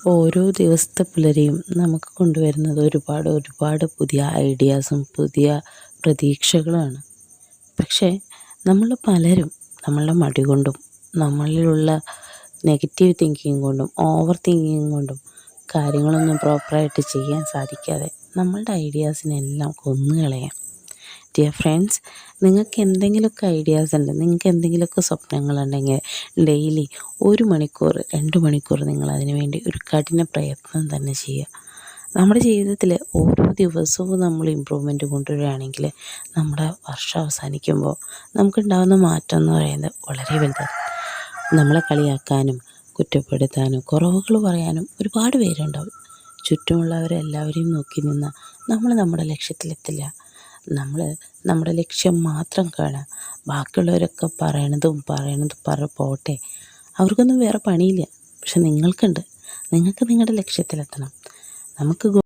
ഓരോ ദിവസത്തെ പുലരിയും നമുക്ക് കൊണ്ടുവരുന്നത് ഒരുപാട് പുതിയ ഐഡിയാസും പുതിയ പ്രതീക്ഷകളുമാണ്. പക്ഷേ നമ്മൾ പലരും നമ്മളുടെ മടി കൊണ്ടും നമ്മളിലുള്ള നെഗറ്റീവ് തിങ്കിങ് കൊണ്ടും ഓവർ തിങ്കിങ് കൊണ്ടും കാര്യങ്ങളൊന്നും പ്രോപ്പറായിട്ട് ചെയ്യാൻ സാധിക്കാതെ നമ്മളുടെ ഐഡിയാസിനെല്ലാം കൊന്നുകളയാം. ഡിയർ ഫ്രണ്ട്സ്, നിങ്ങൾക്ക് എന്തെങ്കിലുമൊക്കെ ഐഡിയാസ് ഉണ്ട്, നിങ്ങൾക്ക് എന്തെങ്കിലുമൊക്കെ സ്വപ്നങ്ങളുണ്ടെങ്കിൽ ഡെയിലി 1 മണിക്കൂർ 2 മണിക്കൂർ നിങ്ങൾ അതിനു വേണ്ടി ഒരു കഠിന പ്രയത്നം തന്നെ ചെയ്യുക. നമ്മുടെ ജീവിതത്തിൽ ഓരോ ദിവസവും നമ്മൾ ഇമ്പ്രൂവ്മെൻറ്റ് കൊണ്ടുവരികയാണെങ്കിൽ നമ്മുടെ വർഷം അവസാനിക്കുമ്പോൾ നമുക്കുണ്ടാകുന്ന മാറ്റം എന്ന് പറയുന്നത് വളരെ വലുതാണ്. നമ്മളെ കളിയാക്കാനും കുറ്റപ്പെടുത്താനും കുറവുകൾ പറയാനും ഒരുപാട് പേരുണ്ടാവും. ചുറ്റുമുള്ളവരെല്ലാവരെയും നോക്കി നിന്നാൽ നമ്മൾ നമ്മുടെ ലക്ഷ്യത്തിലെത്തില്ല. നമ്മൾ നമ്മുടെ ലക്ഷ്യം മാത്രം കാണുക. ബാക്കിയുള്ളവരൊക്കെ പറയണതും പോട്ടെ, അവർക്കൊന്നും വേറെ പണിയില്ല. പക്ഷെ നിങ്ങൾക്കുണ്ട്. നിങ്ങൾക്ക് നിങ്ങളുടെ ലക്ഷ്യത്തിലെത്തണം. നമുക്ക്